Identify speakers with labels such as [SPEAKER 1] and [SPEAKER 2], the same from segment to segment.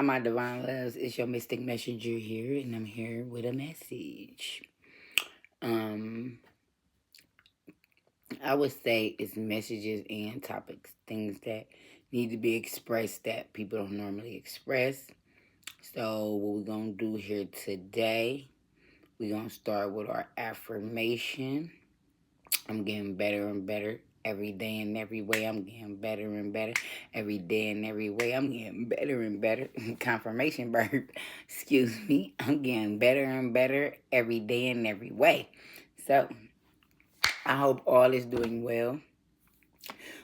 [SPEAKER 1] Hi, my divine loves. It's your mystic messenger here, and I'm here with a message. Um, I would say it's messages and topics, things that need to be expressed that people don't normally express. So, what we're gonna do here today, we're gonna start with our affirmation. I'm getting better and better every day and every way. I'm getting better and better every day and every way. I'm getting better and better. Confirmation burp. Excuse me. I'm getting better and better every day and every way. So I hope all is doing well.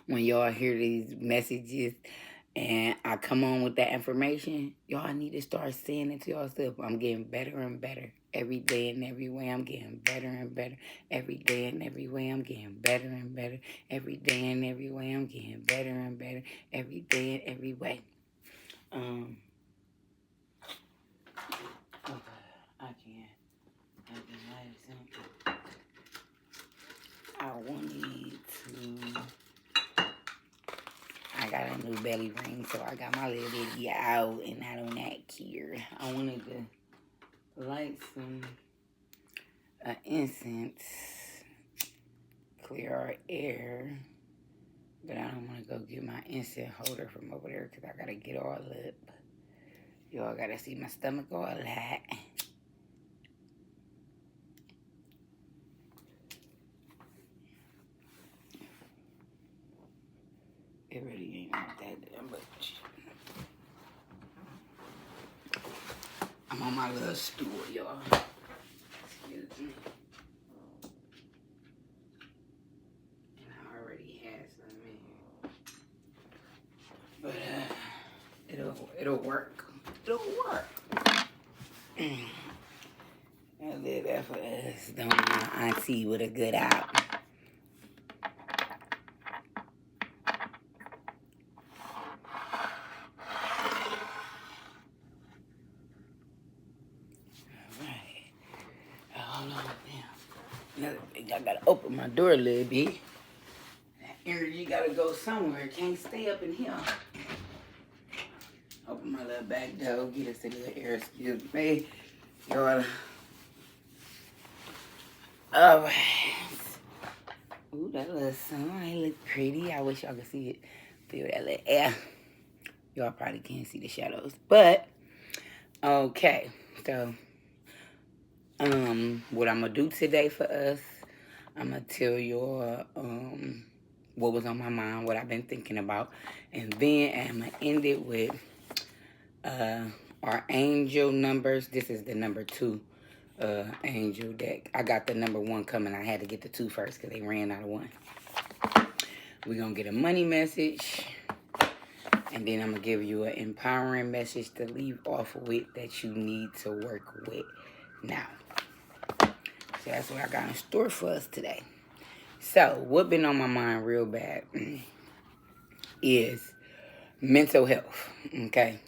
[SPEAKER 1] When y'all hear these messages and I come on with that information, y'all need to start saying it to yourself. I'm getting better and better every day and every way. I'm getting better and better every day and every way. I'm getting better and better every day and every way. I'm getting better and better every day and every way. Okay, I wanted to. I got a new belly ring, so I got my little bitty out and not on that here. I wanted to light some incense, clear our air, but I don't want to go get my incense holder from over there because I got to get all up. Y'all got to see my stomach all that. It really ain't not that damn much. I'm on my little stool, y'all. Excuse me. And I already had some in here. But it'll work. It'll work. I did that for us. Don't my auntie with a good out. Hold on, damn. Another thing, I gotta open my door a little bit. That energy gotta go somewhere. It can't stay up in here. Open my little back door, get us a little air. Excuse me. Y'all. Alright. Ooh, that little sunlight look pretty. I wish y'all could see it. Feel that little air. Y'all probably can't see the shadows. But, okay. So, what I'm gonna do today for us, I'm gonna tell y'all what was on my mind, what I've been thinking about, and then I'm gonna end it with our angel numbers. This is the number 2 angel deck. I got the number 1 coming. I had to get the 2 first because they ran out of 1. We're gonna get a money message, and then I'm gonna give you an empowering message to leave off with that you need to work with now. So that's what I got in store for us today. So what been on my mind real bad is mental health, okay?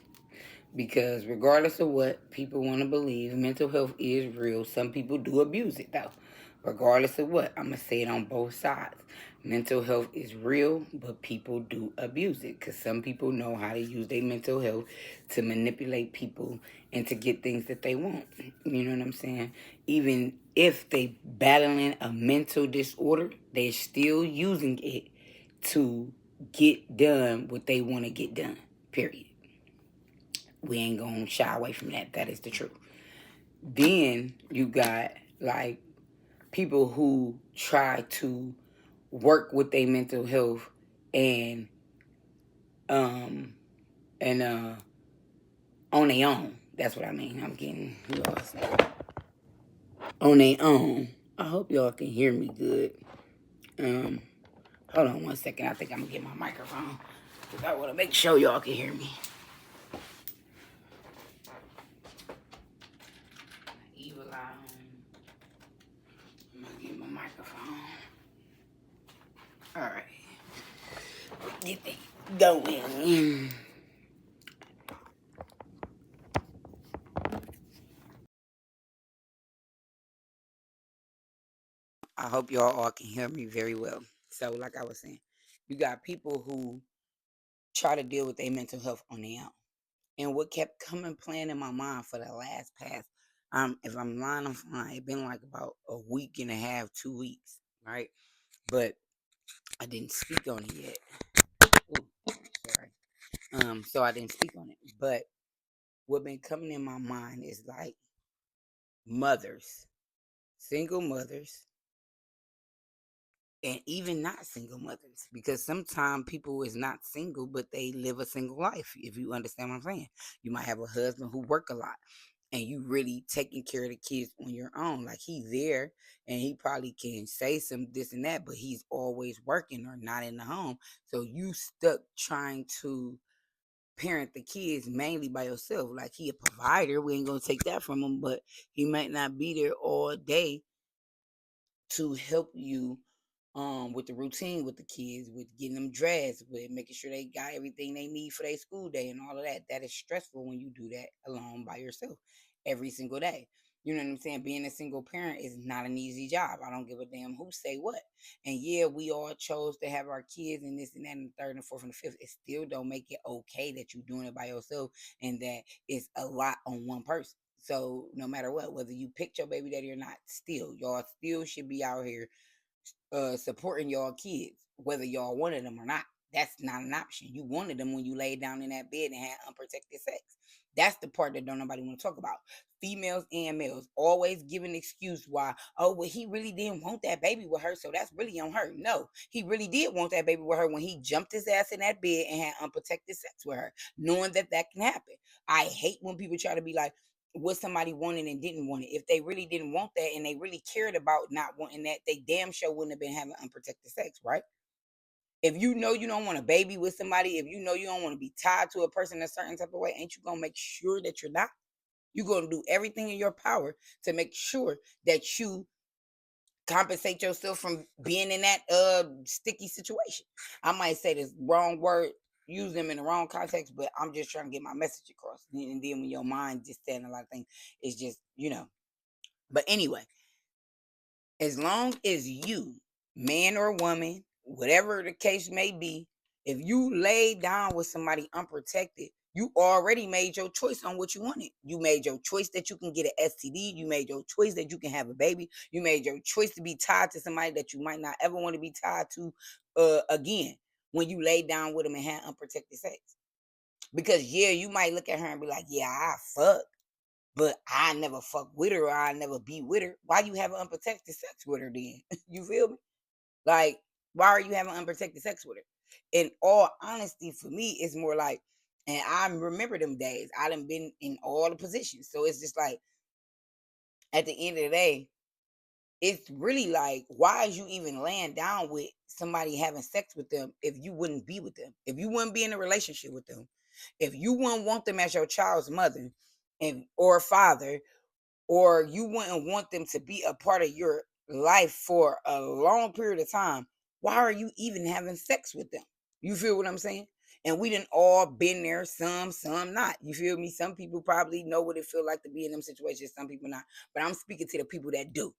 [SPEAKER 1] Because regardless of what people want to believe, mental health is real. Some people do abuse it, though. Regardless of what, I'm going to say it on both sides. Mental health is real, but people do abuse it. Because some people know how to use their mental health to manipulate people and to get things that they want. You know what I'm saying? Even if they battling a mental disorder, they're still using it to get done what they want to get done, period. We ain't gonna shy away from that. That is the truth. Then you got like people who try to work with their mental health and on their own. That's what I mean. I'm getting lost. On their own. I hope y'all can hear me good. Hold on one second. I think I'm gonna get my microphone because I want to make sure y'all can hear me. Evil eye. I'm gonna get my microphone. All right. Get it going. I hope y'all all can hear me very well. So, like I was saying, you got people who try to deal with their mental health on their own. And what kept coming playing in my mind for the last past, if I'm lying, I'm fine. It's been like about a week and a half, 2 weeks, right? But I didn't speak on it yet. Ooh, sorry. So I didn't speak on it. But what been coming in my mind is like mothers, single mothers, and even not single mothers, because sometimes people is not single but they live a single life, if you understand what I'm saying. You might have a husband who work a lot and you really taking care of the kids on your own, like he's there and he probably can say some this and that, but he's always working or not in the home, so you stuck trying to parent the kids mainly by yourself. Like he a provider, we ain't gonna take that from him, but he might not be there all day to help you with the routine with the kids, with getting them dressed, with making sure they got everything they need for their school day and all of that. That is stressful when you do that alone by yourself every single day. You know what I'm saying? Being a single parent is not an easy job. I don't give a damn who say what. And yeah, we all chose to have our kids and this and that and the third and fourth and the fifth. It still don't make it okay that you're doing it by yourself and that it's a lot on one person. So no matter what, whether you picked your baby daddy or not, still y'all still should be out here supporting y'all kids, whether y'all wanted them or not. That's not an option. You wanted them when you laid down in that bed and had unprotected sex. That's the part that don't nobody want to talk about. Females and males always give an excuse why, oh, well, he really didn't want that baby with her, so that's really on her. No, he really did want that baby with her when he jumped his ass in that bed and had unprotected sex with her, knowing that that can happen. I hate when people try to be like, what somebody wanted and didn't want it. If they really didn't want that and they really cared about not wanting that, they damn sure wouldn't have been having unprotected sex, right? If you know you don't want a baby with somebody, if you know you don't want to be tied to a person a certain type of way, ain't you gonna make sure that you're not? You're gonna do everything in your power to make sure that you compensate yourself from being in that sticky situation. I might say this wrong word, use them in the wrong context, but I'm just trying to get my message across. And then when your mind just saying a lot of things, it's just, But anyway, as long as you, man or woman, whatever the case may be, if you lay down with somebody unprotected, you already made your choice on what you wanted. You made your choice that you can get an STD. You made your choice that you can have a baby. You made your choice to be tied to somebody that you might not ever want to be tied to again when you lay down with them and had unprotected sex. Because yeah, you might look at her and be like, yeah, I fuck, but I never fuck with her or I never be with her. Why you having unprotected sex with her then? You feel me? Like, why are you having unprotected sex with her? In all honesty, for me, it's more like, and I remember them days. I done been in all the positions. So it's just like, at the end of the day, it's really like, why is you even laying down with somebody having sex with them if you wouldn't be with them? If you wouldn't be in a relationship with them? If you wouldn't want them as your child's mother and or father, or you wouldn't want them to be a part of your life for a long period of time, why are you even having sex with them? You feel what I'm saying? And we didn't all been there, some not. You feel me? Some people probably know what it feel like to be in them situations, some people not. But I'm speaking to the people that do,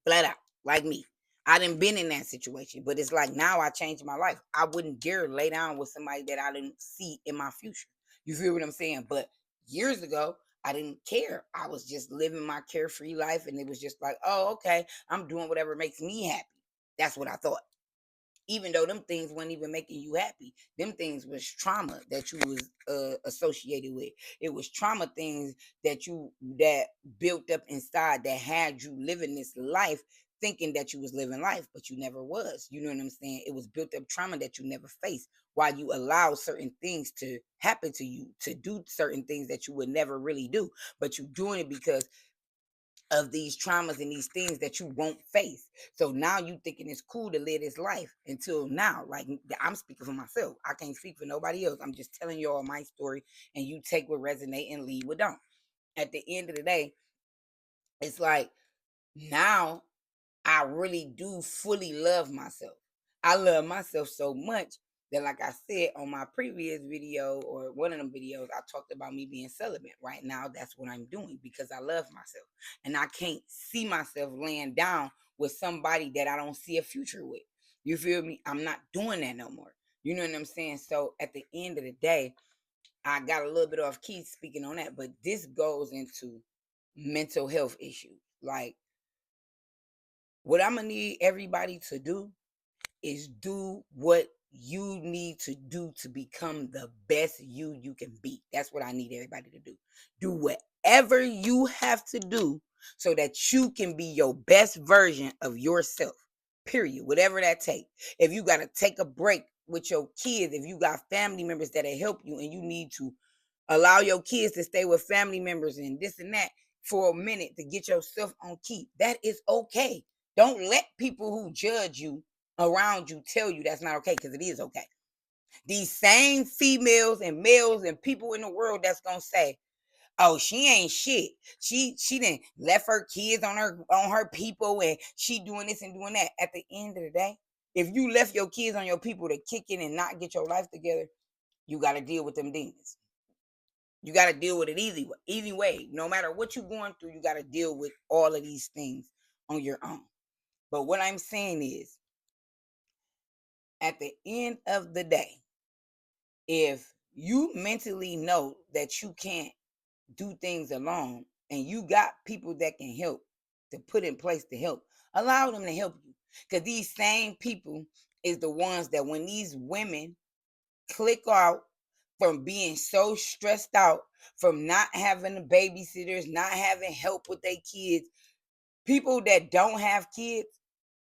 [SPEAKER 1] flat out, like me. I done been in that situation, but it's like now I changed my life. I wouldn't dare lay down with somebody that I didn't see in my future. You feel what I'm saying? But years ago, I didn't care. I was just living my carefree life, and it was just like, oh, okay, I'm doing whatever makes me happy. That's what I thought, even though them things weren't even making you happy. Them things was trauma that you was associated with. It was trauma things that built up inside that had you living this life thinking that you was living life, but you never was. You know what I'm saying? It was built up trauma that you never faced, while you allow certain things to happen to you, to do certain things that you would never really do, but you doing it because of these traumas and these things that you won't face. So now you thinking it's cool to live this life until now. Like, I'm speaking for myself. I can't speak for nobody else. I'm just telling y'all my story, and you take what resonate and leave what don't. At the end of the day, it's like now I really do fully love myself. I love myself so much that, like I said on my previous video or one of them videos, I talked about me being celibate. Right now, that's what I'm doing because I love myself. And I can't see myself laying down with somebody that I don't see a future with. You feel me? I'm not doing that no more. You know what I'm saying? So at the end of the day, I got a little bit off key speaking on that, but this goes into mental health issues. Like, what I'm gonna need everybody to do is do what you need to do to become the best you can be. That's what I need everybody to do. Do whatever you have to do so that you can be your best version of yourself. Period. Whatever that takes. If you got to take a break with your kids, if you got family members that help you and you need to allow your kids to stay with family members and this and that for a minute to get yourself on key, that is okay. Don't let people who judge you around you tell you that's not okay, because it is okay. These same females and males and people in the world that's gonna say, "Oh, she ain't shit. She didn't left her kids on her people and she doing this and doing that." At the end of the day, if you left your kids on your people to kick in and not get your life together, you got to deal with them demons. You got to deal with it easy way. No matter what you're going through, you got to deal with all of these things on your own. But what I'm saying is, at the end of the day, if you mentally know that you can't do things alone and you got people that can help to put in place to help, allow them to help you. Because these same people is the ones that when these women click out from being so stressed out, from not having the babysitters, not having help with their kids, people that don't have kids,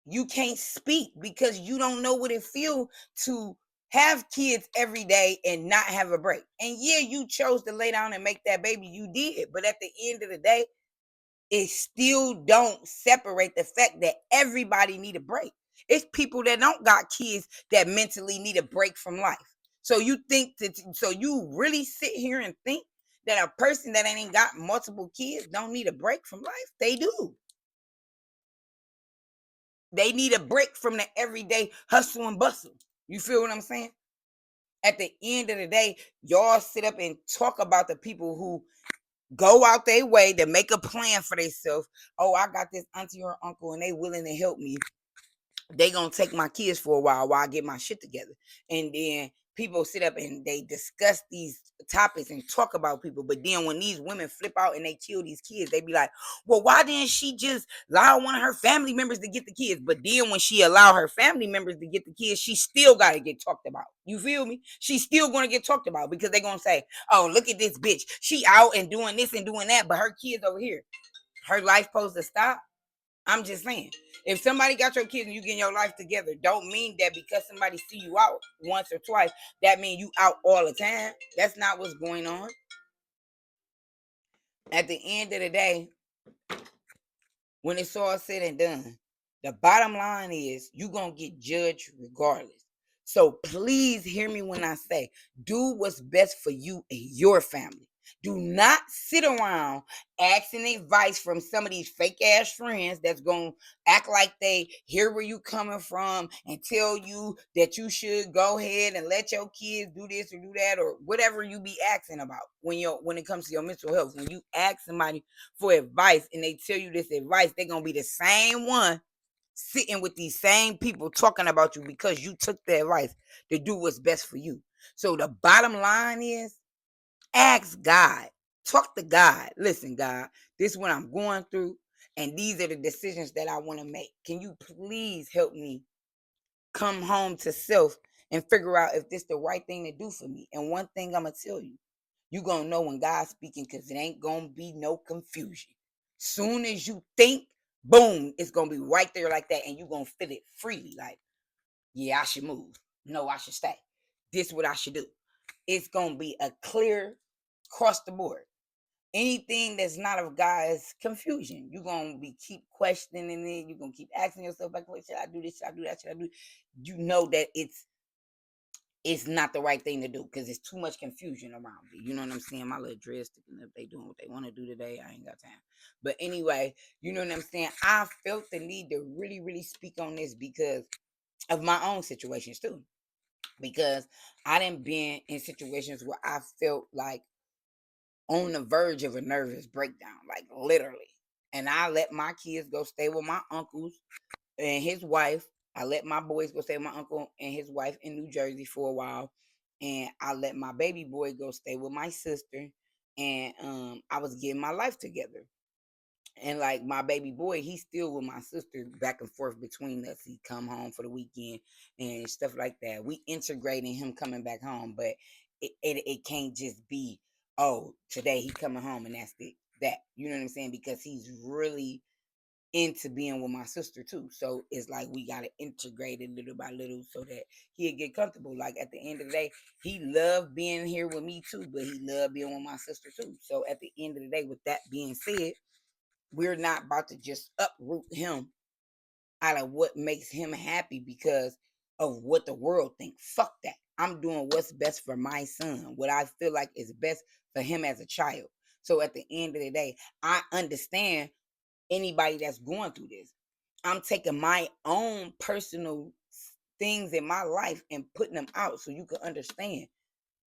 [SPEAKER 1] you can't speak because you don't know what it feels to have kids every day and not have a break. And yeah, you chose to lay down and make that baby, you did. But at the end of the day, it still don't separate the fact that everybody need a break. It's people that don't got kids that mentally need a break from life. So you think that, so you really sit here and think that a person that ain't got multiple kids don't need a break from life? They do. They need a break from the everyday hustle and bustle. You feel what I'm saying? At the end of the day, y'all sit up and talk about the people who go out their way to make a plan for themselves. Oh, I got this auntie or uncle and they willing to help me. They gonna take my kids for a while I get my shit together. And then people sit up and they discuss these topics and talk about people. But then when these women flip out and they kill these kids, they be like, well, why didn't she just allow one of her family members to get the kids? But then when she allow her family members to get the kids, she still got to get talked about. You feel me? She's still going to get talked about because they're going to say, oh, look at this bitch. She out and doing this and doing that, but her kids over here. Her life supposed to stop? I'm just saying, if somebody got your kids and you getting your life together, don't mean that because somebody see you out once or twice, that mean you out all the time. That's not what's going on. At the end of the day, when it's all said and done, the bottom line is you going to get judged regardless. So please hear me when I say, do what's best for you and your family. Do not sit around asking advice from some of these fake ass friends that's going to act like they hear where you coming from and tell you that you should go ahead and let your kids do this or do that or whatever you be asking about when it comes to your mental health. When you ask somebody for advice and they tell you this advice, they're going to be the same one sitting with these same people talking about you because you took the advice to do what's best for you. So the bottom line is, ask God. Talk to God. Listen, God, this is what I'm going through, and these are the decisions that I want to make. Can you please help me come home to self and figure out if this the right thing to do for me? And one thing I'm going to tell you, you're going to know when God's speaking because it ain't going to be no confusion. Soon as you think, boom, it's going to be right there like that, and you're going to feel it freely. Like, yeah, I should move. No, I should stay. This is what I should do. It's going to be a clear across the board. Anything that's not of God is confusion. You're going to be keep questioning it. You're going to keep asking yourself, like, wait, should I do this? Should I do that? Should I do? You know that it's not the right thing to do because it's too much confusion around me. You know what I'm saying? My little dress sticking up. They doing what they want to do today. I ain't got time. But anyway, you know what I'm saying? I felt the need to really, really speak on this because of my own situations too. Because I done been in situations where I felt like on the verge of a nervous breakdown, like literally. And I let my kids go stay with my uncles and his wife. I let my boys go stay with my uncle and his wife in New Jersey for a while. and I let my baby boy go stay with my sister, and I was getting my life together. And like my baby boy, he's still with my sister, back and forth between us. He come home for the weekend and stuff like that. We integrating him coming back home, but it can't just be, oh, today he coming home and that's it. That, you know what I'm saying? Because he's really into being with my sister too. So it's like we gotta integrate it little by little so that he'll get comfortable. Like at the end of the day, he loved being here with me too, but he loved being with my sister too. So at the end of the day, with that being said, we're not about to just uproot him out of what makes him happy because of what the world thinks. Fuck that. I'm doing what's best for my son, what I feel like is best for him as a child. So at the end of the day, I understand anybody that's going through this. I'm taking my own personal things in my life and putting them out so you can understand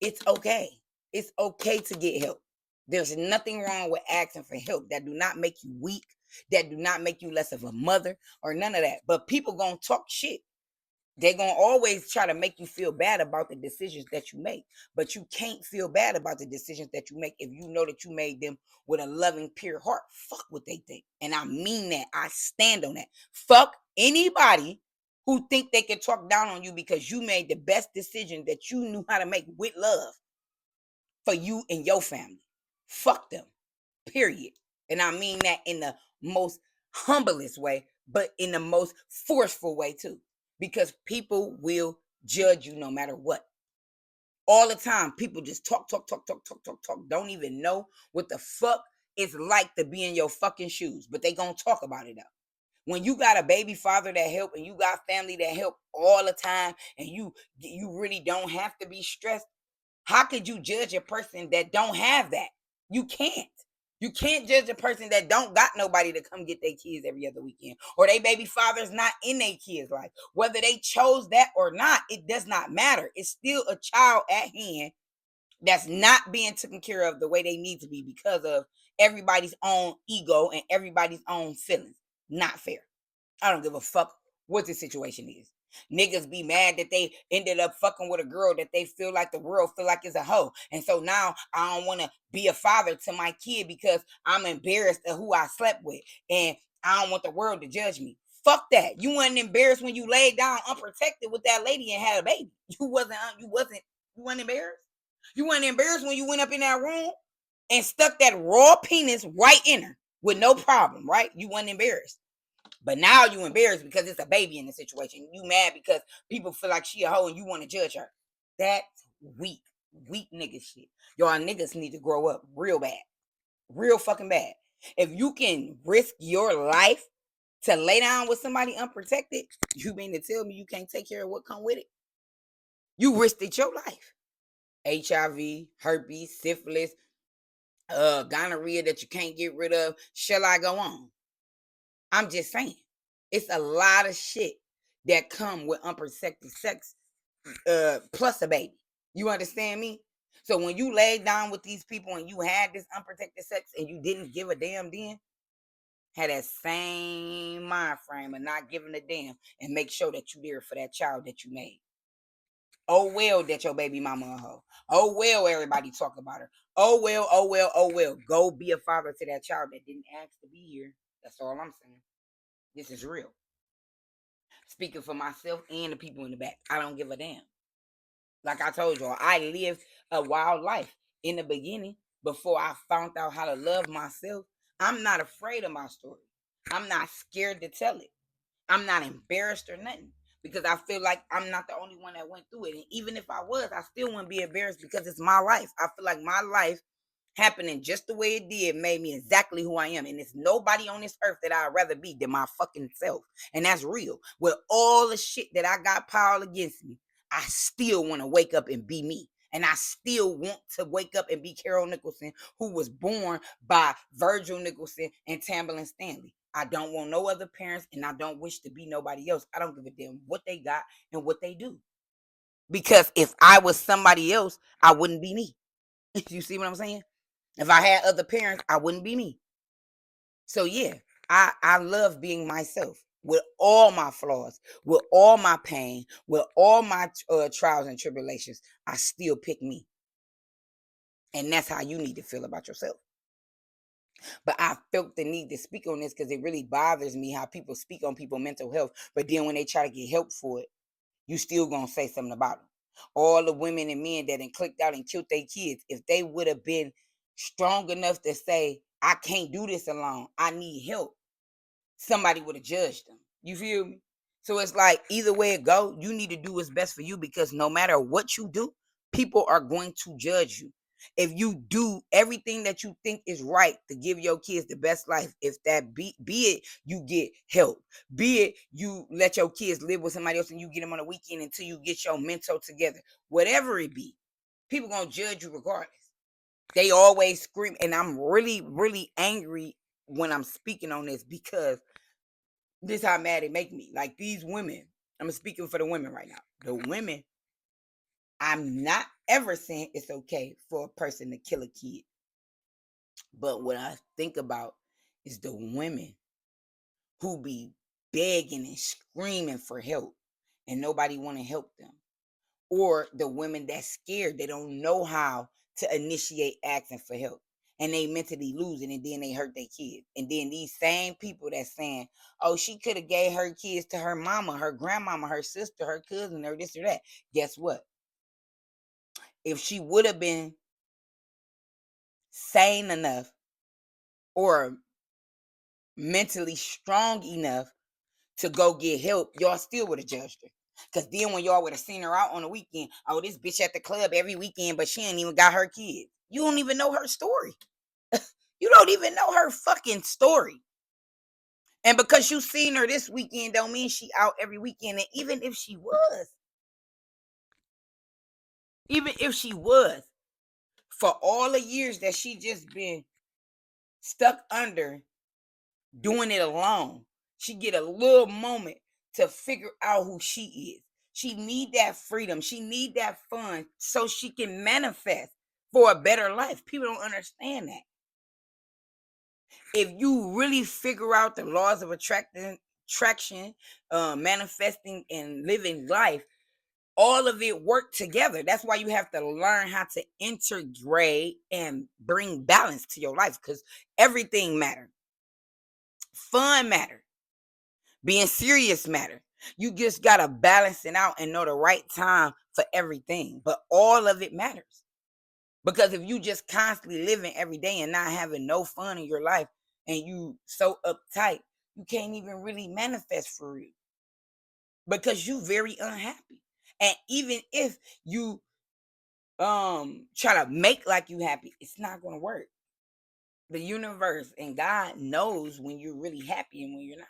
[SPEAKER 1] it's okay. It's okay to get help. There's nothing wrong with asking for help. That do not make you weak. That do not make you less of a mother or none of that. But people gonna talk shit. They're gonna always try to make you feel bad about the decisions that you make. But you can't feel bad about the decisions that you make if you know that you made them with a loving, pure heart. Fuck what they think. And I mean that. I stand on that. Fuck anybody who think they can talk down on you because you made the best decision that you knew how to make with love for you and your family. Fuck them. Period. And I mean that in the most humblest way, but in the most forceful way too. Because people will judge you no matter what. All the time, people just talk, talk, talk, talk, talk, talk, talk. Don't even know what the fuck it's like to be in your fucking shoes, but they gonna talk about it though. When you got a baby father that help and you got family that help all the time, and you really don't have to be stressed, how could you judge a person that don't have that? You can't. You can't judge a person that don't got nobody to come get their kids every other weekend, or they baby father's not in their kids' life. Whether they chose that or not, it does not matter. It's still a child at hand that's not being taken care of the way they need to be because of everybody's own ego and everybody's own feelings. Not fair. I don't give a fuck what the situation is. Niggas be mad that they ended up fucking with a girl that they feel like the world feel like is a hoe. And so now I don't want to be a father to my kid because I'm embarrassed of who I slept with. And I don't want the world to judge me. Fuck that. You wasn't embarrassed when you laid down unprotected with that lady and had a baby. You wasn't embarrassed. You wasn't embarrassed when you went up in that room and stuck that raw penis right in her with no problem, right? You wasn't embarrassed. But now you embarrassed because it's a baby in the situation. You mad because people feel like she a hoe and you want to judge her. That's weak. Weak nigga shit. Y'all niggas need to grow up real bad. Real fucking bad. If you can risk your life to lay down with somebody unprotected, you mean to tell me you can't take care of what come with it? You risked your life. HIV, herpes, syphilis, gonorrhea that you can't get rid of. Shall I go on? I'm just saying. It's a lot of shit that come with unprotected sex, plus a baby. You understand me? So when you laid down with these people and you had this unprotected sex and you didn't give a damn then, had that same mind frame of not giving a damn and make sure that you there for that child that you made. Oh well that your baby mama a hoe. Oh well everybody talk about her. Oh well, oh well, oh well. Go be a father to that child that didn't ask to be here. That's all I'm saying. This is real. Speaking for myself and the people in the back. I don't give a damn. Like I told y'all, I lived a wild life in the beginning before I found out how to love myself. I'm not afraid of my story. I'm not scared to tell it. I'm not embarrassed or nothing because I feel like I'm not the only one that went through it. And even if I was, I still wouldn't be embarrassed because it's my life. I feel like my life happening just the way it did made me exactly who I am. And there's nobody on this earth that I'd rather be than my fucking self. And that's real. With all the shit that I got piled against me, I still want to wake up and be me. And I still want to wake up and be Carol Nicholson, who was born by Virgil Nicholson and Tambalin Stanley. I don't want no other parents, and I don't wish to be nobody else. I don't give a damn what they got and what they do. Because if I was somebody else, I wouldn't be me. You see what I'm saying? If I had other parents, I wouldn't be me. So yeah, I love being myself. with all my flaws, with all my pain, with all my trials and tribulations, I still pick me. And that's how you need to feel about yourself. But I felt the need to speak on this because it really bothers me how people speak on people's mental health, but then when they try to get help for it, you still gonna say something about them. All the women and men that done clicked out and killed their kids, if they would have been strong enough to say, I can't do this alone, I need help, somebody would have judged them. You feel me? So it's like either way it go, you need to do what's best for you because no matter what you do, people are going to judge you. If you do everything that you think is right to give your kids the best life, if that be it you get help, be it you let your kids live with somebody else and you get them on a weekend until you get your mental together, whatever it be, people gonna judge you regardless. They always scream, and I'm really, really angry when I'm speaking on this because this how mad it make me. Like these women, I'm speaking for the women right now. The women, I'm not ever saying it's okay for a person to kill a kid. But what I think about is the women who be begging and screaming for help and nobody want to help them. Or the women that's scared, they don't know how to initiate asking for help. And they mentally lose it and then they hurt their kids. And then these same people that's saying, oh, she could have gave her kids to her mama, her grandmama, her sister, her cousin, or this or that. Guess what? If she would have been sane enough or mentally strong enough to go get help, y'all still would have judged her. Because then when y'all would have seen her out on the weekend, oh, this bitch at the club every weekend, but she ain't even got her kids. You don't even know her story. You don't even know her fucking story. And because you seen her this weekend don't mean she out every weekend. And even if she was, for all the years that she just been stuck under doing it alone, she get a little moment to figure out who she is. She need that freedom. She need that fun so she can manifest for a better life. People don't understand that. If you really figure out the laws of attraction, manifesting and living life, all of it work together. That's why you have to learn how to integrate and bring balance to your life because everything matters. Fun matter. Being serious matter. You just gotta balance it out and know the right time for everything. But all of it matters. Because if you just constantly living every day and not having no fun in your life and you so uptight, you can't even really manifest for real. Because you very unhappy. And even if you try to make like you happy, it's not gonna work. The universe and God knows when you're really happy and when you're not.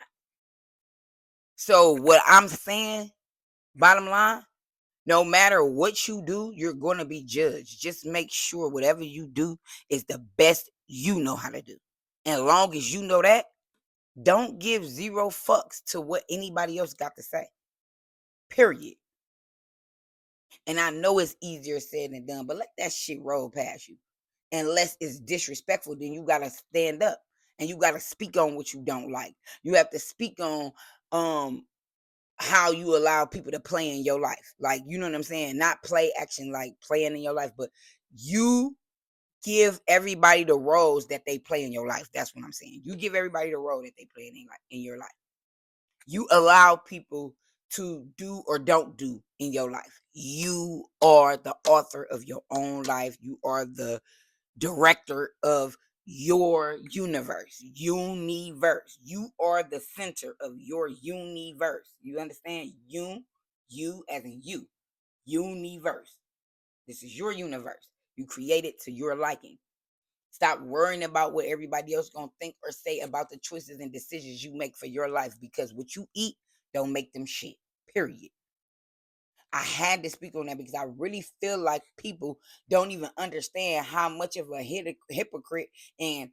[SPEAKER 1] So what I'm saying, bottom line, no matter what you do, you're going to be judged. Just make sure whatever you do is the best you know how to do. And as long as you know that, don't give zero fucks to what anybody else got to say. Period. And I know it's easier said than done, but let that shit roll past you. Unless it's disrespectful, then you got to stand up and you got to speak on what you don't like. You have to speak on how you allow people to play in your life. Like, you know what I'm saying? Not play action like playing in your life, but you give everybody the roles that they play in your life. That's what I'm saying. You give everybody the role that they play in your life. You allow people to do or don't do in your life. You are the author of your own life. You are the director of your universe. You are the center of your universe. You understand? You as in universe. This is your universe. You create it to your liking. Stop worrying about what everybody else gonna think or say about the choices and decisions you make for your life because what you eat don't make them shit. Period. I had to speak on that because I really feel like people don't even understand how much of a hypocrite and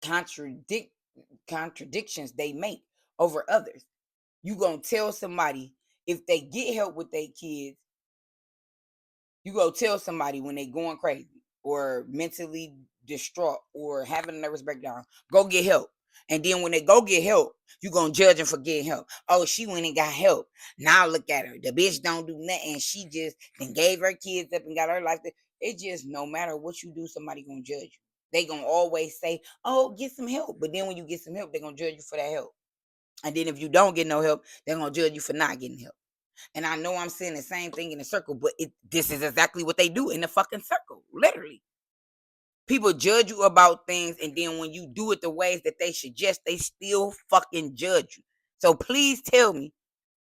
[SPEAKER 1] contradictions they make over others. You gonna tell somebody if they get help with their kids, you go tell somebody when they going crazy or mentally distraught or having a nervous breakdown, go get help. And then when they go get help, you gonna judge them for getting help. Oh, she went and got help. Now look at her. The bitch don't do nothing. She just then gave her kids up and got her life. It just no matter what you do, somebody gonna judge you. They gonna always say, "Oh, get some help." But then when you get some help, they gonna judge you for that help. And then if you don't get no help, they're gonna judge you for not getting help. And I know I'm saying the same thing in a circle, but this is exactly what they do in the fucking circle, literally. People judge you about things, and then when you do it the ways that they suggest, they still fucking judge you. So please tell me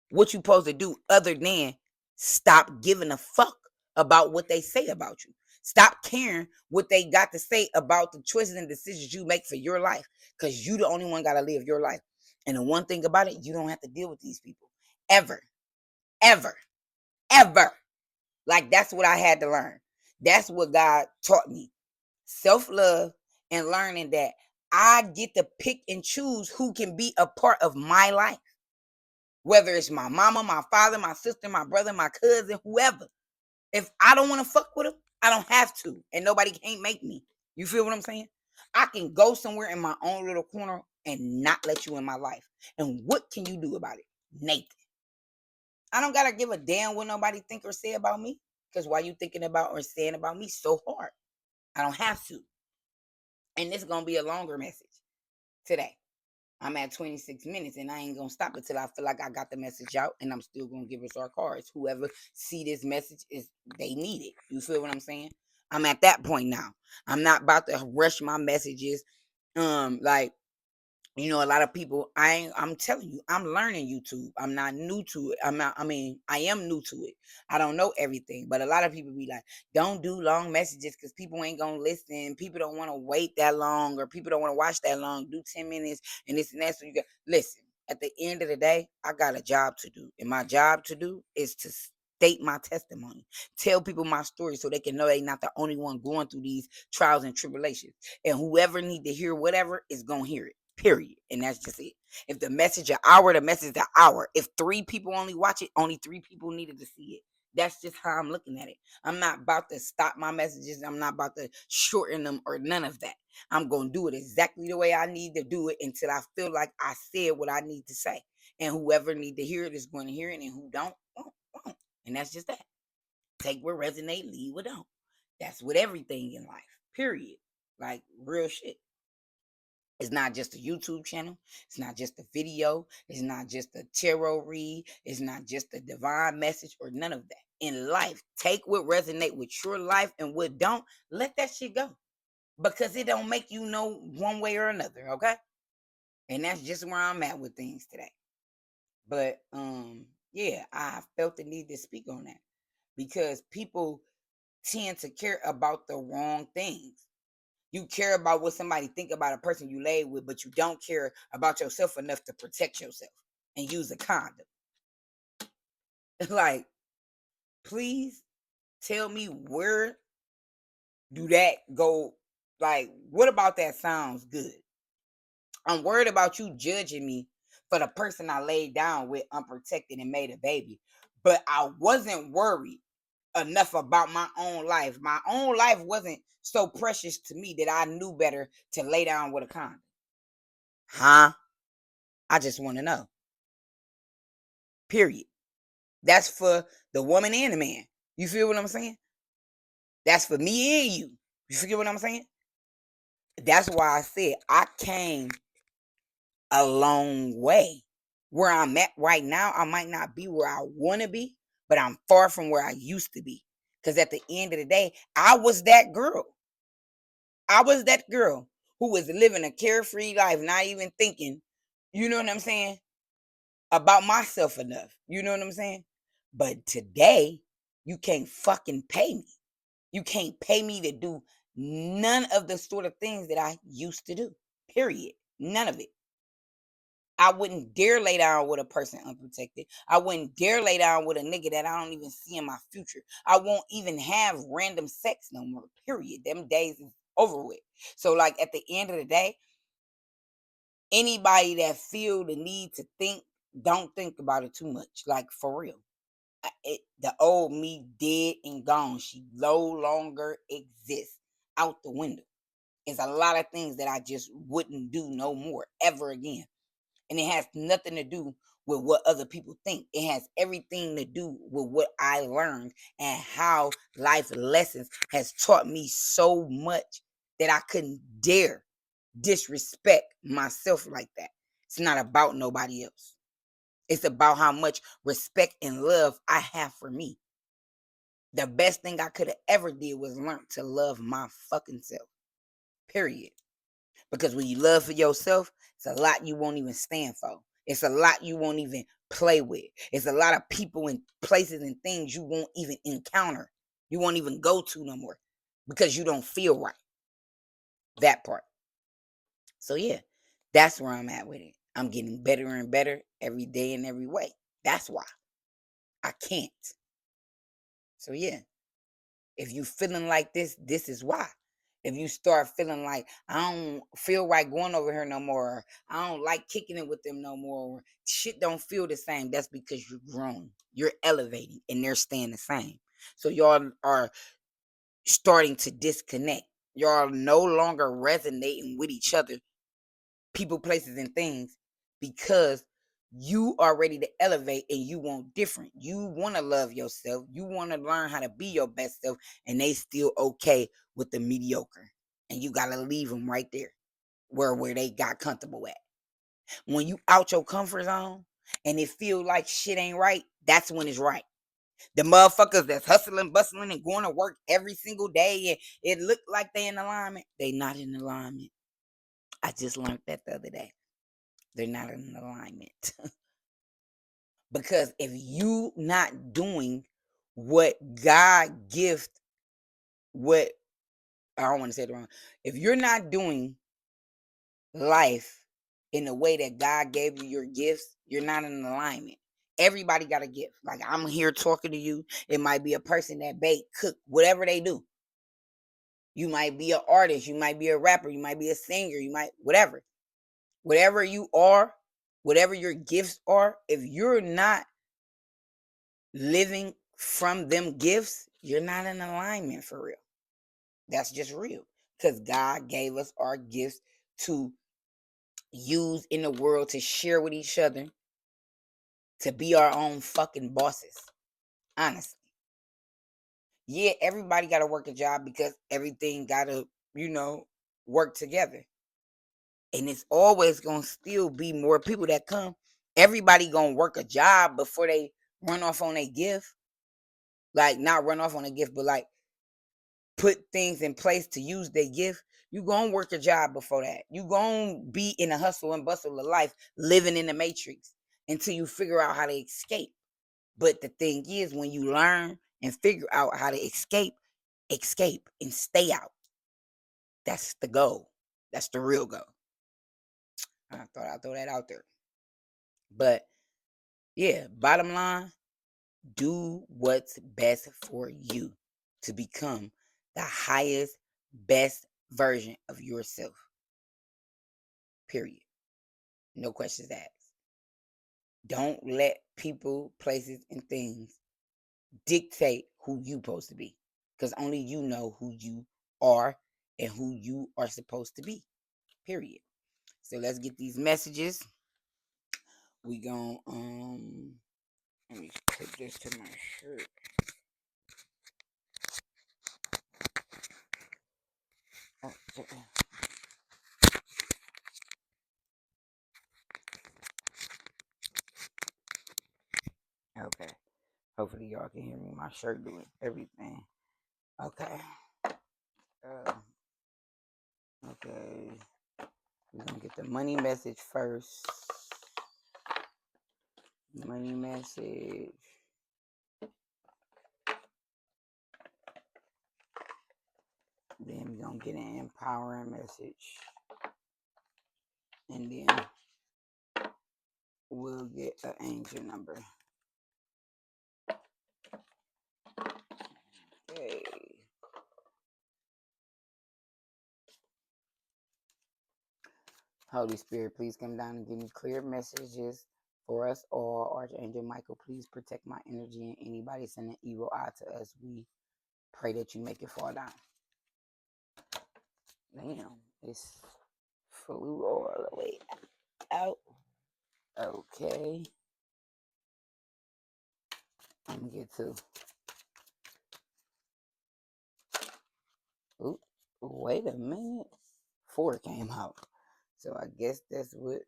[SPEAKER 1] what you supposed to do other than stop giving a fuck about what they say about you. Stop caring what they got to say about the choices and decisions you make for your life, because you the only one got to live your life. And the one thing about it, you don't have to deal with these people ever, ever, ever. Like, that's what I had to learn. That's what God taught me. Self-love and learning that I get to pick and choose who can be a part of my life. Whether it's my mama, my father, my sister, my brother, my cousin, whoever. If I don't want to fuck with them, I don't have to. And nobody can't make me. You feel what I'm saying? I can go somewhere in my own little corner and not let you in my life. And what can you do about it? Nathan. I don't gotta give a damn what nobody think or say about me. Because why you thinking about or saying about me so hard? I don't have to. And this is gonna be a longer message today. I'm at 26 minutes and I ain't gonna stop until I feel like I got the message out, and I'm still gonna give us our cards. Whoever see this message is they need it. You feel what I'm saying? I'm at that point now. I'm not about to rush my messages. Like, you know, a lot of people, I'm telling you, I'm learning YouTube. I'm not new to it. I am new to it. I don't know everything, but a lot of people be like, don't do long messages because people ain't gonna listen. People don't want to wait that long, or people don't want to watch that long. Do 10 minutes and this and that. So you got listen. At the end of the day, I got a job to do. And my job to do is to state my testimony. Tell people my story so they can know they're not the only one going through these trials and tribulations. And whoever need to hear whatever is gonna hear it. Period. And that's just it. If the message an hour, the message an hour. If 3 people only watch it, only 3 people needed to see it. That's just how I'm looking at it. I'm not about to stop my messages. I'm not about to shorten them or none of that. I'm going to do it exactly the way I need to do it until I feel like I said what I need to say. And whoever need to hear it is going to hear it, and who don't, won't. And that's just that. Take what resonate, leave what don't. That's with everything in life. Period. Like, real shit. It's not just a YouTube channel. It's not just a video. It's not just a tarot read. It's not just a divine message or none of that. In life, take what resonate with your life, and what don't, let that shit go. Because it don't make you know one way or another, okay? And that's just where I'm at with things today. But yeah, I felt the need to speak on that. Because people tend to care about the wrong things. You care about what somebody think about a person you lay with, but you don't care about yourself enough to protect yourself and use a condom. Like, please tell me, where do that go? Like, what about that sounds good? I'm worried about you judging me for the person I laid down with unprotected and made a baby. But I wasn't worried enough about my own life. My own life wasn't so precious to me that I knew better to lay down with a condom. Huh? I just want to know. Period. That's for the woman and the man. You feel what I'm saying? That's for me and you. You feel what I'm saying? That's why I said I came a long way. Where I'm at right now, I might not be where I want to be, but I'm far from where I used to be. Because at the end of the day, I was that girl. I was that girl who was living a carefree life, not even thinking, you know what I'm saying, about myself enough. You know what I'm saying? But today, you can't fucking pay me. You can't pay me to do none of the sort of things that I used to do. Period. None of it. I wouldn't dare lay down with a person unprotected. I wouldn't dare lay down with a nigga that I don't even see in my future. I won't even have random sex no more. Period. Them days is over with. So, like, at the end of the day, anybody that feel the need to think, don't think about it too much. Like, for real. The old me dead and gone. She no longer exists. Out the window. It's a lot of things that I just wouldn't do no more ever again. And it has nothing to do with what other people think. It has everything to do with what I learned and how life lessons has taught me so much that I couldn't dare disrespect myself like that. It's not about nobody else. It's about how much respect and love I have for me. The best thing I could have ever did was learn to love my fucking self. Period. Because when you love for yourself, it's a lot you won't even stand for. It's a lot you won't even play with. It's a lot of people and places and things you won't even encounter. You won't even go to no more because you don't feel right. That part. So yeah, that's where I'm at with it. I'm getting better and better every day in every way. That's why I can't. So yeah, if you feeling like this is why. If you start feeling like I don't feel right going over here no more, or I don't like kicking it with them no more, or shit don't feel the same, that's because you're growing. You're elevating and they're staying the same. So y'all are starting to disconnect. Y'all are no longer resonating with each other, people, places, and things, because you are ready to elevate and you want different. You want to love yourself. You want to learn how to be your best self, and they still okay with the mediocre. And you gotta leave them right there, where they got comfortable at. When you out your comfort zone and it feel like shit ain't right, that's when it's right. The motherfuckers that's hustling, bustling, and going to work every single day, and it look like they in alignment. They not in alignment. I just learned that the other day. They're not in alignment. Because if you not doing what God gift, what I don't want to say it wrong. If you're not doing life in the way that God gave you your gifts, you're not in alignment. Everybody got a gift. Like I'm here talking to you. It might be a person that bake, cook, whatever they do. You might be an artist. You might be a rapper. You might be a singer. You might, whatever. Whatever you are, whatever your gifts are, if you're not living from them gifts, you're not in alignment for real. That's just real. Because God gave us our gifts to use in the world, to share with each other, to be our own fucking bosses. Honestly. Yeah, everybody got to work a job because everything got to, work together. And it's always going to still be more people that come. Everybody going to work a job before they run off on a gift. Like, not run off on a gift, but like put things in place to use their gift. You gonna work a job before that. You gonna be in a hustle and bustle of life, living in the matrix until you figure out how to escape. But the thing is, when you learn and figure out how to escape and stay out. That's the goal. That's the real goal. I thought I'd throw that out there. But yeah, bottom line, do what's best for you to become the highest, best version of yourself. Period. No questions asked. Don't let people, places, and things dictate who you supposed to be. Because only you know who you are and who you are supposed to be. Period. So let's get these messages. We gon' let me put this to my shirt. Okay. Hopefully y'all can hear me. My shirt doing everything. Okay. Uh, okay. We're gonna get the money message first. Money message. Then we're gonna get an empowering message. And then we'll get an angel number. Okay. Holy Spirit, please come down and give me clear messages for us all. Archangel Michael, please protect my energy and anybody sending evil eye to us. We pray that you make it fall down. Damn, it's flew all the way out. Okay. Let me get to. Oop, wait a minute. 4 came out. So I guess that's what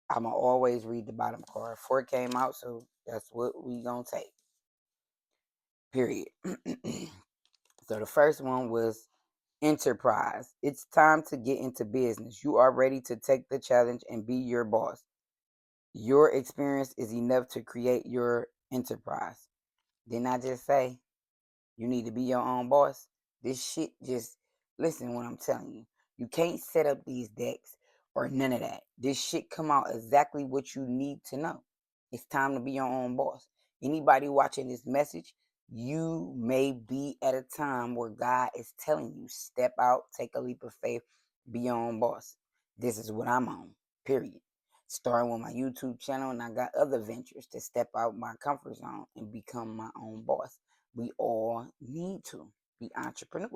[SPEAKER 1] I'ma always read the bottom card. 4 came out, so that's what we gonna take. Period. So the first one was enterprise. It's time to get into business. You are ready to take the challenge and be your boss. Your experience is enough to create your enterprise. Didn't I just say you need to be your own boss? This shit just, listen what I'm telling you. You can't set up these decks or none of that. This shit come out exactly what you need to know. It's time to be your own boss. Anybody watching this message, you may be at a time where God is telling you, step out, take a leap of faith, be your own boss. This is what I'm on, period. Starting with my YouTube channel, and I got other ventures to step out my comfort zone and become my own boss. We all need to be entrepreneurs.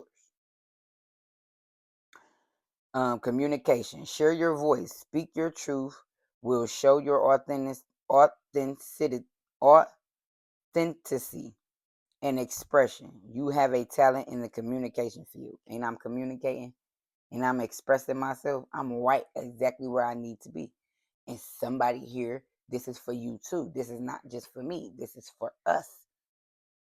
[SPEAKER 1] Communication. Share your voice. Speak your truth. Will show your authenticity and expression. You have a talent in the communication field. And I'm communicating and I'm expressing myself. I'm right exactly where I need to be. And somebody here, this is for you too. This is not just for me. This is for us.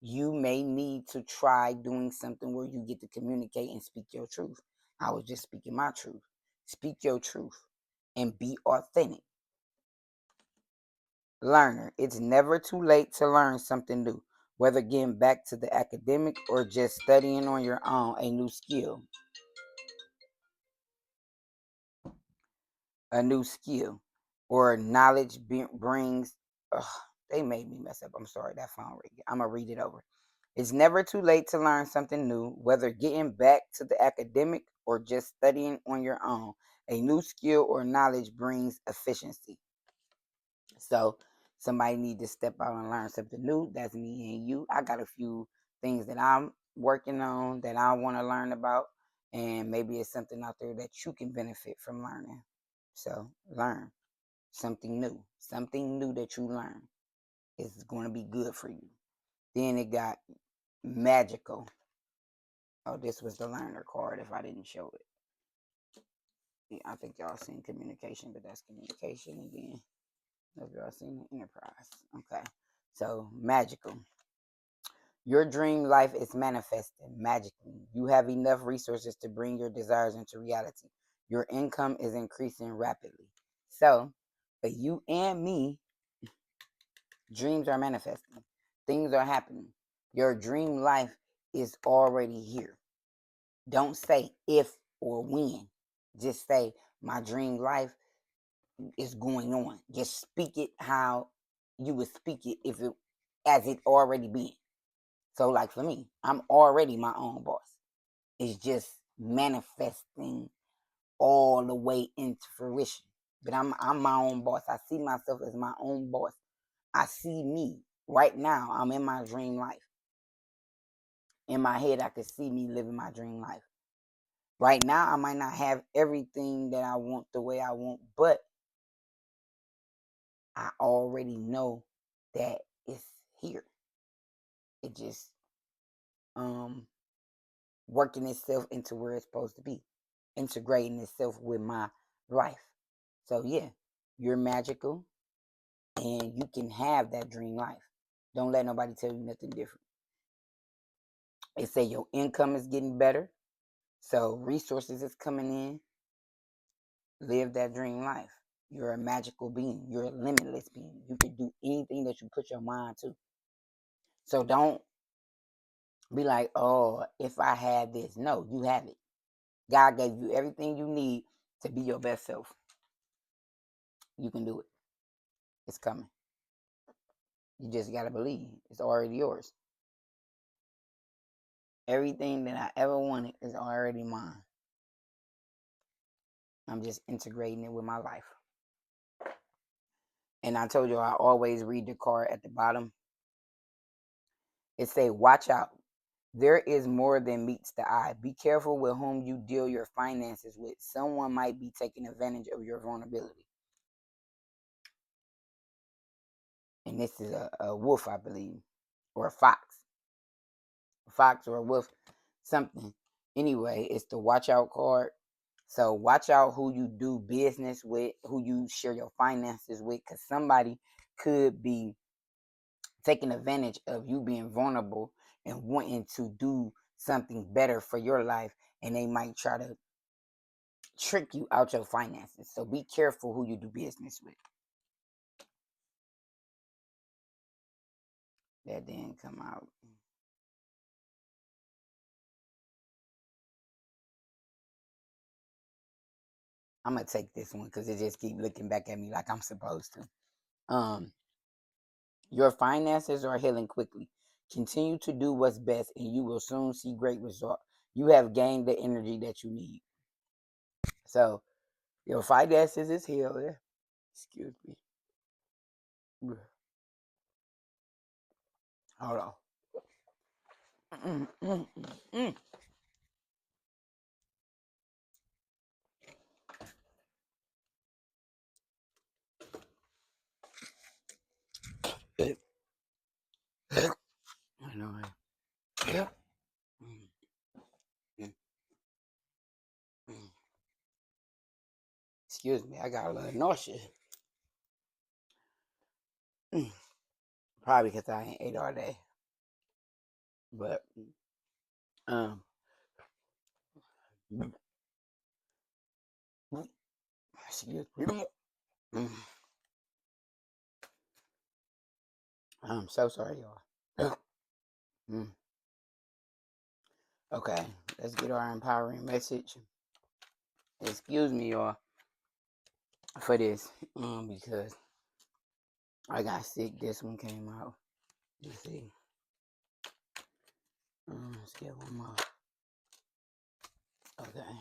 [SPEAKER 1] You may need to try doing something where you get to communicate and speak your truth. I was just speaking my truth. Speak your truth and be authentic. Learner, it's never too late to learn something new, whether getting back to the academic or just studying on your own a new skill. A new skill or knowledge brings. Ugh, they made me mess up. I'm sorry, that phone ring. I'm gonna read it over. It's never too late to learn something new, whether getting back to the academic or just studying on your own. A new skill or knowledge brings efficiency. So somebody need to step out and learn something new. That's me and you. I got a few things that I'm working on that I want to learn about, and maybe it's something out there that you can benefit from learning. So learn something new. Something new that you learn is going to be good for you. Then it got magical. Oh, this was the learner card if I didn't show it. Yeah, I think y'all seen communication, but that's communication again. Have y'all seen the enterprise? Okay. So magical. Your dream life is manifesting magically. You have enough resources to bring your desires into reality. Your income is increasing rapidly. So, for you and me, dreams are manifesting. Things are happening. Your dream life is already here. Don't say if or when. Just say my dream life is going on. Just speak it how you would speak it if it as it already been. So like for me, I'm already my own boss. It's just manifesting all the way into fruition. But I'm my own boss. I see myself as my own boss. I see me right now. I'm in my dream life. In my head, I can see me living my dream life. Right now, I might not have everything that I want the way I want, but I already know that it's here. It just working itself into where it's supposed to be, integrating itself with my life. So yeah, you're magical and you can have that dream life. Don't let nobody tell you nothing different. They say your income is getting better, so resources is coming in. Live that dream life. You're a magical being. You're a limitless being. You can do anything that you put your mind to. So don't be like, oh, if I had this. No, you have it. God gave you everything you need to be your best self. You can do it. It's coming. You just got to believe. It's already yours. Everything that I ever wanted is already mine. I'm just integrating it with my life. And I told you I always read the card at the bottom. It say, watch out. There is more than meets the eye. Be careful with whom you deal your finances with. Someone might be taking advantage of your vulnerability. And this is a wolf, I believe, or a fox. A fox or a wolf, something. Anyway, it's the watch out card. So watch out who you do business with, who you share your finances with, because somebody could be taking advantage of you being vulnerable and wanting to do something better for your life, and they might try to trick you out your finances. So be careful who you do business with. That didn't come out. I'm gonna take this one because it just keep looking back at me like I'm supposed to. Your finances are healing quickly. Continue to do what's best, and you will soon see great results. You have gained the energy that you need. So your finances is healing. Excuse me. Hold on. Mm, mm, mm, mm. I know. Yeah. Mm, mm, mm. Excuse me. I got a little nausea. Mm. Probably because I ain't ate all day. But um, excuse me. Mm. I'm so sorry, y'all. Mm. Okay, let's get our empowering message. Excuse me, y'all, for this, because I got sick. This one came out. Let's see. Let's get one more. Okay,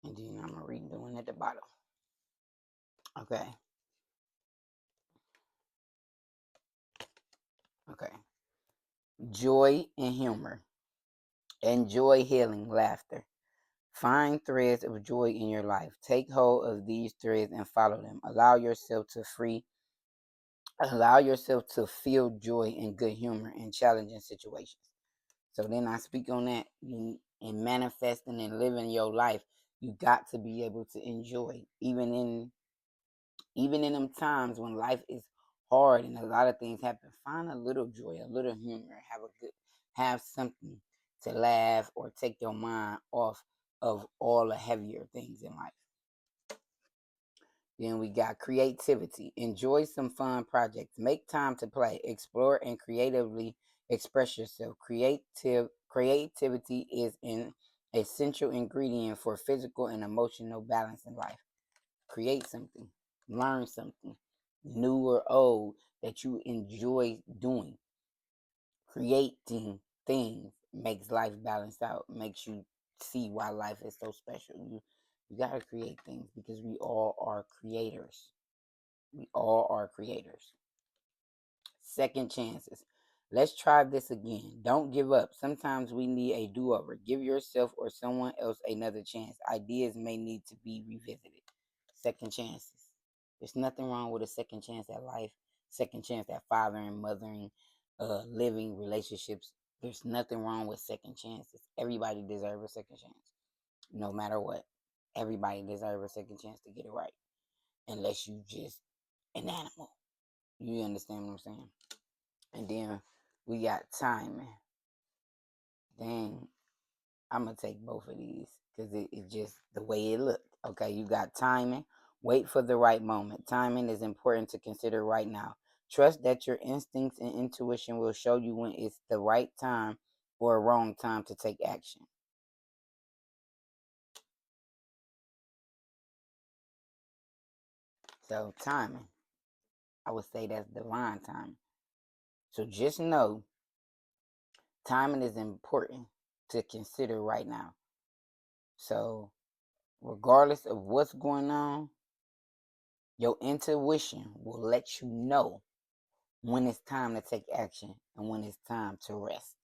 [SPEAKER 1] and then I'm gonna read the one at the bottom. Okay. Okay. Joy and humor. Enjoy healing laughter. Find threads of joy in your life. Take hold of these threads and follow them. Allow yourself to feel joy and good humor in challenging situations. So then I speak on that in manifesting and living your life. You got to be able to enjoy, even in them times when life is hard and a lot of things happen. Find a little joy, a little humor, have something to laugh or take your mind off of all the heavier things in life. Then we got creativity. Enjoy some fun projects. Make time to play, explore, and creatively express yourself. Creativity is an essential ingredient for physical and emotional balance in life. Create something, learn something, new or old, that you enjoy doing. Creating things makes life balanced out, makes you see why life is so special. You gotta create things because we all are creators. We all are creators. Second chances. Let's try this again. Don't give up. Sometimes we need a do over. Give yourself or someone else another chance. Ideas may need to be revisited. Second chances. There's nothing wrong with a second chance at life, second chance at fathering, mothering, living relationships. There's nothing wrong with second chances. Everybody deserves a second chance, no matter what. Everybody deserves a second chance to get it right, unless you just an animal. You understand what I'm saying? And then we got timing. Dang, I'm gonna take both of these because it just the way it looked. Okay, you got timing. Wait for the right moment. Timing is important to consider right now. Trust that your instincts and intuition will show you when it's the right time or a wrong time to take action. So timing, I would say that's divine timing. So just know timing is important to consider right now. So regardless of what's going on, your intuition will let you know when it's time to take action and when it's time to rest.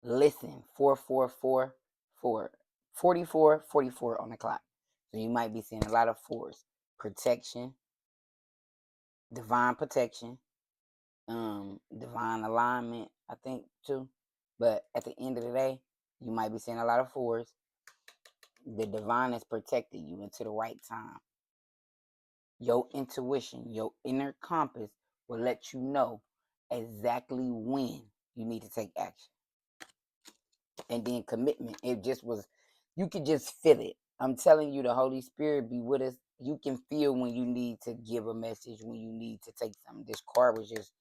[SPEAKER 1] Listen, 4444, 44, 44 on the clock. So you might be seeing a lot of fours. Protection, divine protection, divine alignment, I think too. But at the end of the day, you might be seeing a lot of fours. The divine is protecting you into the right time. Your intuition, your inner compass will let you know exactly when you need to take action. And then commitment, it just was, you could just feel it. I'm telling you, the Holy Spirit be with us. You can feel when you need to give a message, when you need to take something. This card was just,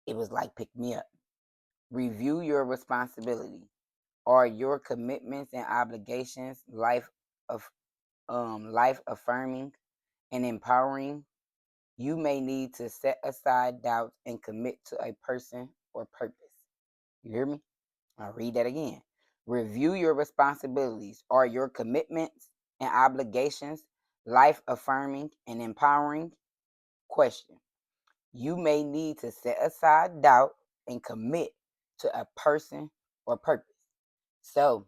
[SPEAKER 1] it was like pick me up. Review your responsibility. Are your commitments and obligations of life affirming and empowering? You may need to set aside doubts and commit to a person or purpose. You hear me? I'll read that again. Review your responsibilities. Are your commitments and obligations life affirming and empowering? Question. You may need to set aside doubt and commit to a person or purpose. So,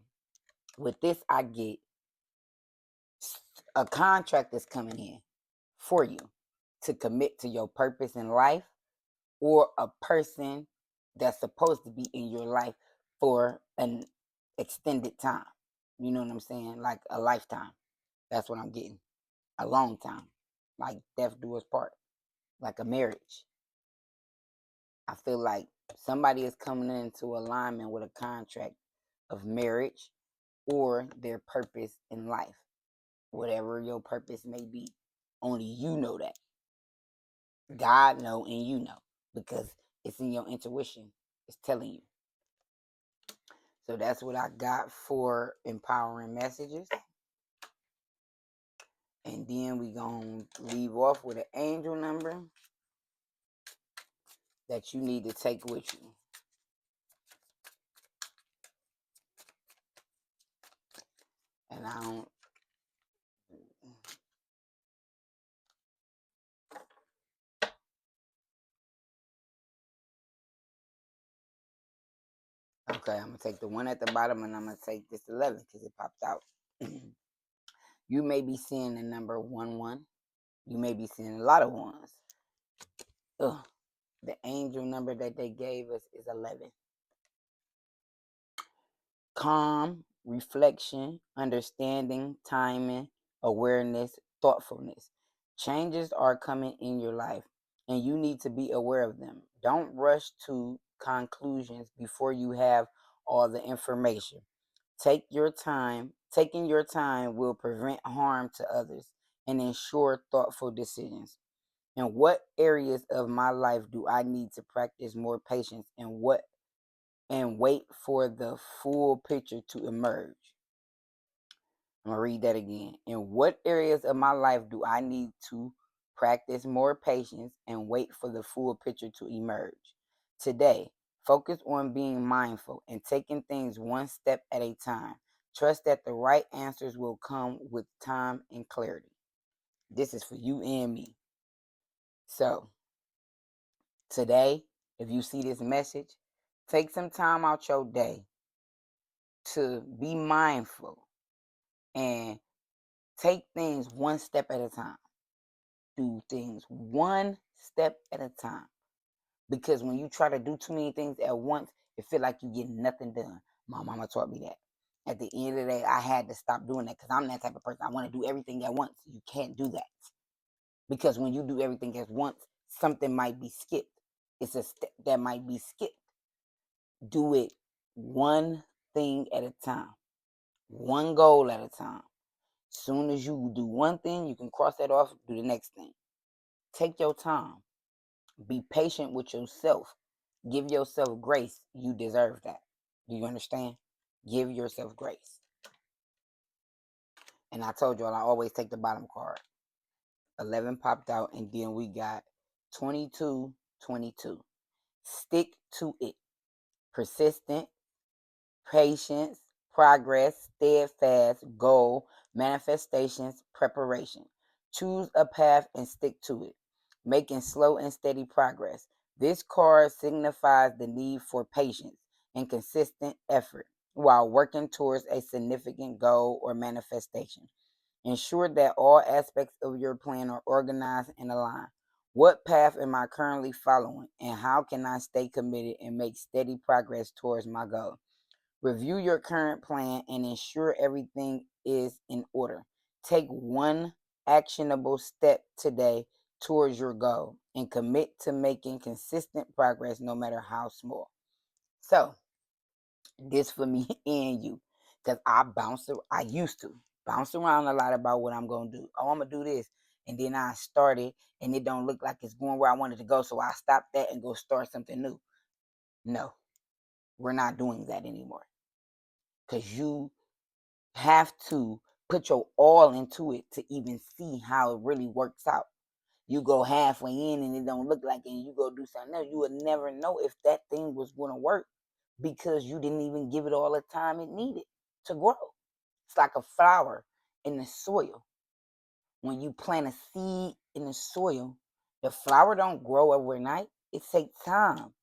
[SPEAKER 1] with this, I get a contract that's coming in for you to commit to your purpose in life, or a person that's supposed to be in your life for an extended time. You know what I'm saying? Like a lifetime. That's what I'm getting. A long time. Like death do us part. Like a marriage. I feel like somebody is coming into alignment with a contract of marriage or their purpose in life. Whatever your purpose may be. Only you know that. God know and you know. Because it's in your intuition. It's telling you. So that's what I got for empowering messages. And then we gonna leave off with an angel number that you need to take with you. And I don't. Okay, I'm gonna take the one at the bottom, and I'm gonna take this 11 because it popped out. You may be seeing the number 11. You may be seeing a lot of ones. Ugh. The angel number that they gave us is 11. Calm, reflection, understanding, timing, awareness, thoughtfulness. Changes are coming in your life, and you need to be aware of them. Don't rush to conclusions before you have all the information. Take your time. Taking your time will prevent harm to others and ensure thoughtful decisions. In what areas of my life do I need to practice more patience, and wait for the full picture to emerge? I'm going to read that again. In what areas of my life do I need to practice more patience and wait for the full picture to emerge? Today, focus on being mindful and taking things one step at a time. Trust that the right answers will come with time and clarity. This is for you and me. So, today, if you see this message, take some time out your day to be mindful and take things one step at a time. Do things one step at a time. Because when you try to do too many things at once, it feel like you get nothing done. My mama taught me that. At the end of the day, I had to stop doing that because I'm that type of person. I want to do everything at once. You can't do that. Because when you do everything at once, something might be skipped. It's a step that might be skipped. Do it one thing at a time. One goal at a time. Soon as you do one thing, you can cross that off, do the next thing. Take your time. Be patient with yourself. Give yourself grace. You deserve that. Do you understand? Give yourself grace. And I told y'all I always take the bottom card. 11 popped out, and then we got 22, 22. Stick to it. Persistent, patience, progress, steadfast, goal, manifestations, preparation. Choose a path and stick to it, making slow and steady progress. This card signifies the need for patience and consistent effort while working towards a significant goal or manifestation. Ensure that all aspects of your plan are organized and aligned. What path am I currently following, and how can I stay committed and make steady progress towards my goal? Review your current plan and ensure everything is in order. Take one actionable step today towards your goal and commit to making consistent progress no matter how small. So, this for me and you, because I used to bounce around a lot about what I'm going to do. Oh, I'm going to do this. And then I started and it don't look like it's going where I wanted to go. So I stopped that and go start something new. No, we're not doing that anymore, because you have to put your all into it to even see how it really works out. You go halfway in and it don't look like it, and you go do something else, you would never know if that thing was going to work because you didn't even give it all the time it needed to grow. It's like a flower in the soil. When you plant a seed in the soil, the flower don't grow overnight. It takes time.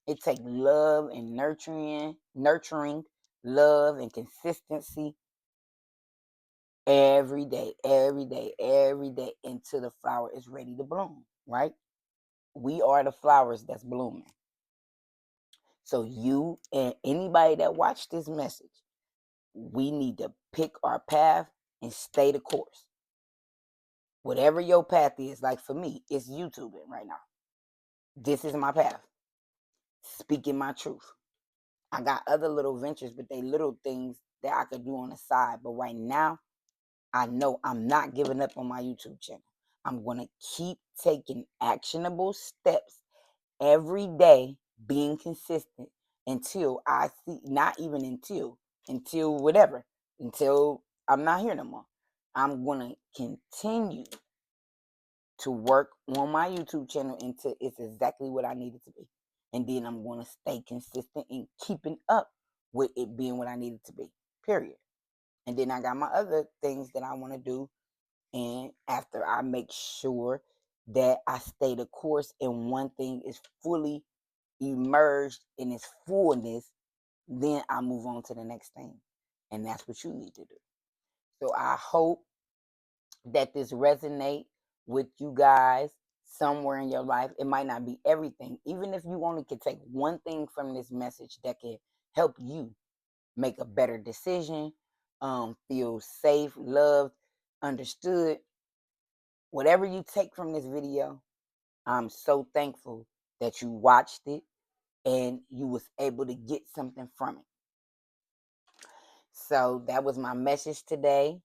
[SPEAKER 1] It takes love and nurturing, love and consistency every day, every day, every day until the flower is ready to bloom, right? We are the flowers that's blooming. So you and anybody that watched this message, we need to pick our path and stay the course. Whatever your path is, like for me, it's YouTubing right now. This is my path. Speaking my truth. I got other little ventures, but they little things that I could do on the side. But right now, I know I'm not giving up on my YouTube channel. I'm going to keep taking actionable steps every day, being consistent until I see, not even until whatever, until I'm not here no more. I'm going to continue to work on my YouTube channel until it's exactly what I need it to be. And then I'm going to stay consistent in keeping up with it being what I need it to be, period. And then I got my other things that I want to do. And after I make sure that I stay the course and one thing is fully emerged in its fullness, then I move on to the next thing. And that's what you need to do. So I hope that this resonate with you guys somewhere in your life. It might not be everything. Even if you only could take one thing from this message that can help you make a better decision, feel safe, loved, understood. Whatever you take from this video, I'm so thankful that you watched it and you was able to get something from it. So that was my message today.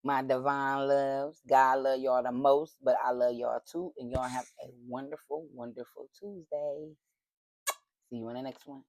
[SPEAKER 1] My divine loves. God love y'all the most, but I love y'all too. And y'all have a wonderful, wonderful Tuesday. See you in the next one.